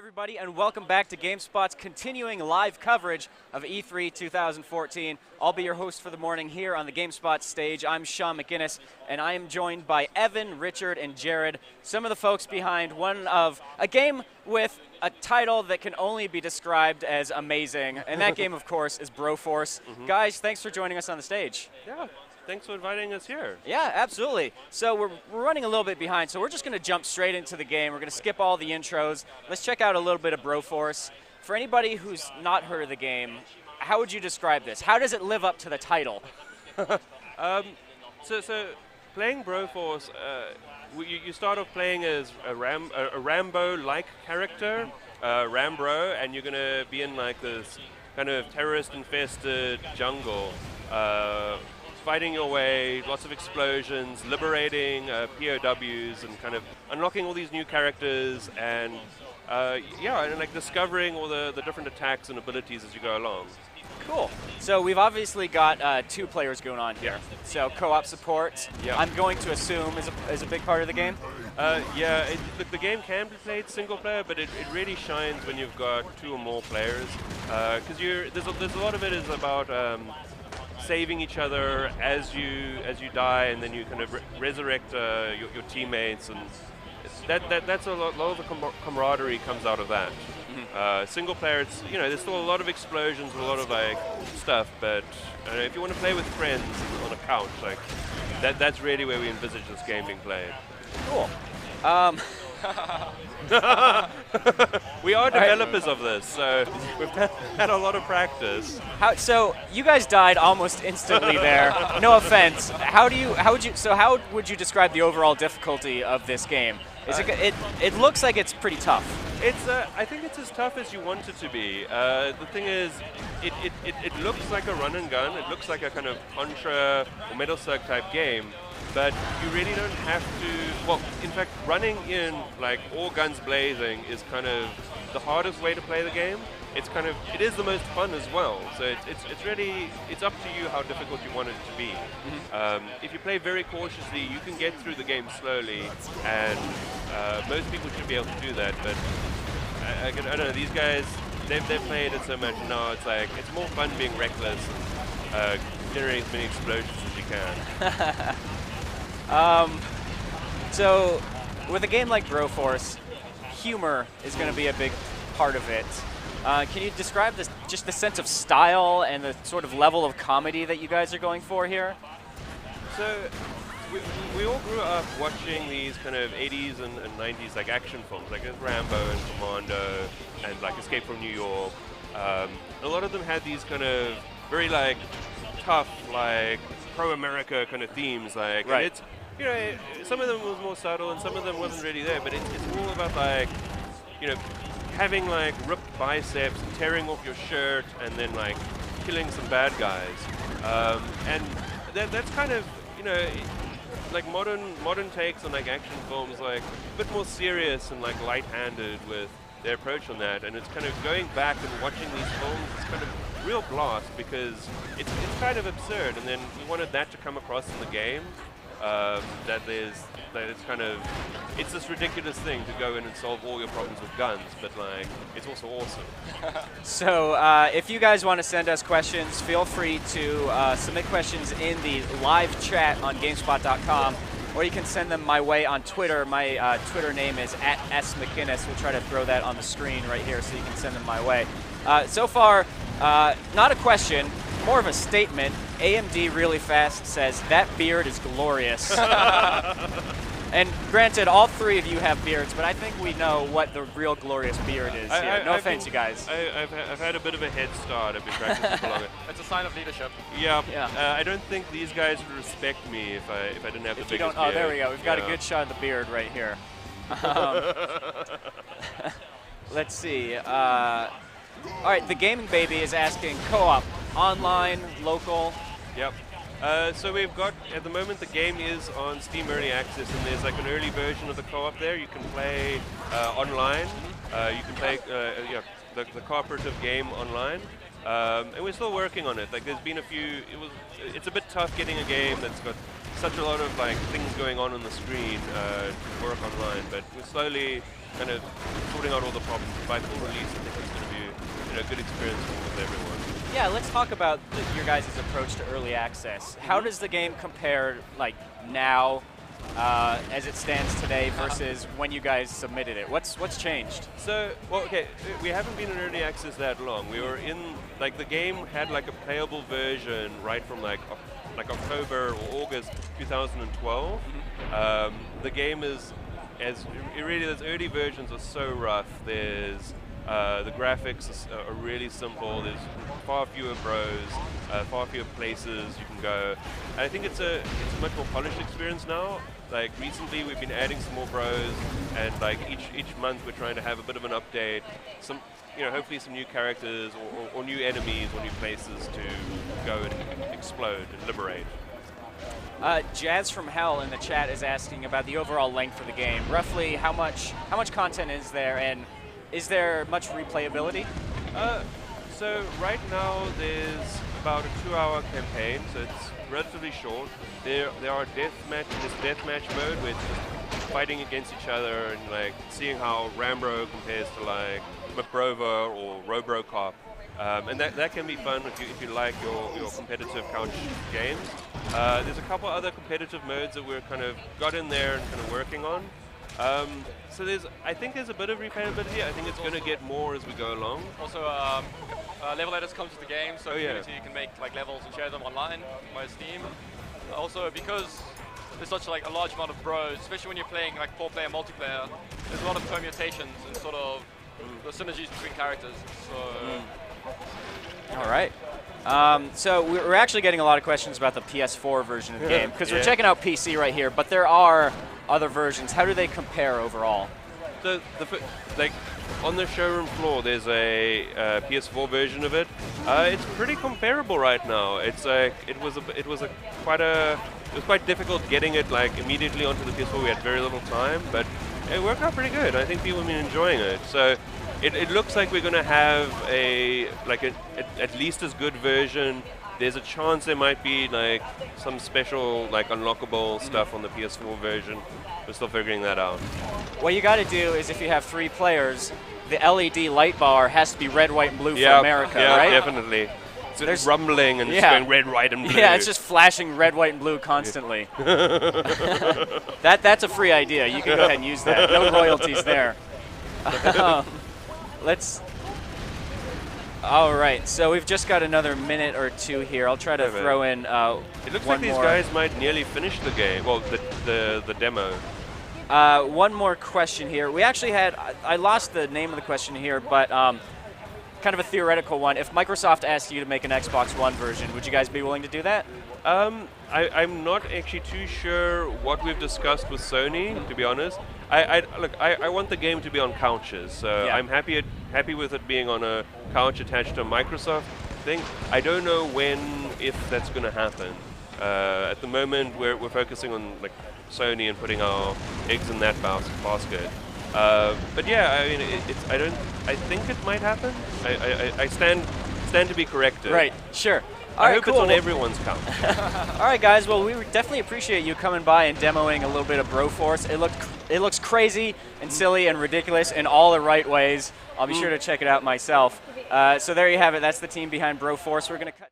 everybody, and welcome back to GameSpot's continuing live coverage of E3 2014. I'll be your host for the morning here on the GameSpot stage. I'm Shaun McGinnis, and I am joined by Evan, Richard, and Jared, some of the folks behind one of a game with a title that can only be described as amazing, and that game, of course, is Broforce. Guys, thanks for joining us on the stage. Yeah, thanks for inviting us here. Yeah, absolutely. So we're running a little bit behind, so we're just going to jump straight into the game. We're going to skip all the intros. Let's check out a little bit of Broforce. For anybody who's not heard of the game, how would you describe this? How does it live up to the title? So playing Broforce, you start off playing as a Rambo-like character, Rambro, and you're going to be in like this kind of terrorist-infested jungle, fighting your way, lots of explosions, liberating POWs, and kind of unlocking all these new characters, and and like discovering all the different attacks and abilities as you go along. Cool. So we've obviously got two players going on here. So co-op support, I'm going to assume, is a big part of the game? Look, the game can be played single player, but it really shines when you've got two or more players, because there's a lot of it is about saving each other as you die, and then you kind of resurrect your teammates, and that's a lot of the camaraderie comes out of that. Single player, it's, there's still a lot of explosions and a lot of like stuff, but if you want to play with friends on a couch, like that's really where we envisage this game being played. Cool. We are developers of this, so we've had a lot of practice. So you guys died almost instantly there. No offense. How would you describe the overall difficulty of this game? It looks like it's pretty tough. I think it's as tough as you want it to be. The thing is, it looks like a run and gun. It looks like a kind of Contra or Metal Slug type game. But you really don't have to. Well, in fact, running in like all guns blazing is kind of the hardest way to play the game. It is the most fun as well. So it's up to you how difficult you want it to be. If you play very cautiously, you can get through the game slowly, and most people should be able to do that. But I don't know, these guys, they've played it so much now. It's more fun being reckless and generating as many explosions as you can. So with a game like Broforce, humor is going to be a big part of it. Can you describe just the sense of style and the sort of level of comedy that you guys are going for here? So we all grew up watching these kind of 80s and 90s like action films, like Rambo and Commando and like Escape from New York. A lot of them had these kind of very like tough, like pro-America kind of themes, like, right. And it's, some of them was more subtle and some of them wasn't really there, but it's all about like, having like ripped biceps and tearing off your shirt and then like killing some bad guys, and that's kind of like modern takes on like action films, like a bit more serious and like light-handed with their approach on that. And it's kind of going back and watching these films, it's kind of real blast because it's kind of absurd, and then we wanted that to come across in the game, it's this ridiculous thing to go in and solve all your problems with guns, but like it's also awesome. So if you guys want to send us questions, feel free to submit questions in the live chat on GameSpot.com, or you can send them my way on Twitter. My Twitter name is @smcginnis. We'll try to throw that on the screen right here so you can send them my way. So far, not a question, more of a statement. AMD Really Fast says, "That beard is glorious." And granted, all three of you have beards, but I think we know what the real glorious beard is here. No offense, you guys. I've had a bit of a head start. I've been practicing for longer. It's a sign of leadership. Yeah. I don't think these guys would respect me if I didn't have the biggest beard. Oh, there we go. We've got a good shot of the beard right here. Let's see. All right, the Gaming Baby is asking co-op, online, local. Yep. So we've got, at the moment, the game is on Steam Early Access, and there's like an early version of the co-op there. You can play online. You can play the cooperative game online. And we're still working on it. Like, there's been a few. It's a bit tough getting a game that's got such a lot of like things going on the screen to work online. But we're slowly kind of sorting out all the problems. By full release, I think it's going to be a good experience for everyone. Yeah, let's talk about your guys' approach to early access. How does the game compare, like, now, as it stands today versus when you guys submitted it? What's changed? So, well, okay, we haven't been in early access that long. We were in, like, the game had like a playable version right from like October or August 2012. The game is, those early versions are so rough. There's the graphics are really simple. There's far fewer bros, far fewer places you can go. And I think it's a much more polished experience now. Like recently, we've been adding some more bros, and like each month we're trying to have a bit of an update. Some, hopefully some new characters or new enemies or new places to go and explode and liberate. Jazz from Hell in the chat is asking about the overall length of the game. Roughly, how much content is there, and is there much replayability? So right now there's about a 2-hour campaign, so it's relatively short. There are deathmatch mode where it's just fighting against each other and like seeing how Rambro compares to like McBrover or Robrocop. And that can be fun if you like your competitive couch games. There's a couple other competitive modes that we're kind of got in there and kind of working on. So I think there's a bit of replayability. I think it's going to get more as we go along. Also, level editors come to the game, so you can make like levels and share them online via Steam. Also, because there's such like a large amount of bros, especially when you're playing like 4-player multiplayer, there's a lot of permutations and sort of the synergies between characters. So. All right. So we're actually getting a lot of questions about the PS4 version of the game, because we're checking out PC right here, but there are other versions. How do they compare overall? So like on the showroom floor, there's a PS4 version of it. It's pretty comparable right now. It's like it was quite difficult getting it like immediately onto the PS4. We had very little time, but it worked out pretty good. I think people have been enjoying it. So it looks like we're going to have at least as good version. There's a chance there might be like some special like unlockable stuff on the PS4 version. We're still figuring that out. What you got to do is, if you have 3 players, the LED light bar has to be red, white, and blue for America, right? Yeah, definitely. It's rumbling and it's going red, white, and blue. Yeah, it's just flashing red, white, and blue constantly. That's a free idea. You can go ahead and use that. No royalties there. All right, so we've just got another minute or 2 here. I'll try to throw in it looks like these guys might nearly finish the game. Well, the demo. One more question here. We actually had, I lost the name of the question here, but kind of a theoretical one. If Microsoft asked you to make an Xbox One version, would you guys be willing to do that? I'm not actually too sure what we've discussed with Sony, to be honest. I want the game to be on couches, so I'm happy with it being on a couch attached to a Microsoft thing. I don't know if that's going to happen. At the moment, we're focusing on like Sony and putting our eggs in that basket. But yeah, I mean, I think it might happen. I stand to be corrected. Right. Sure. I hope it's on everyone's couch. All right, guys. Well, we definitely appreciate you coming by and demoing a little bit of Broforce. It looks crazy and silly and ridiculous in all the right ways. I'll be sure to check it out myself. So there you have it. That's the team behind Broforce. We're going to cut.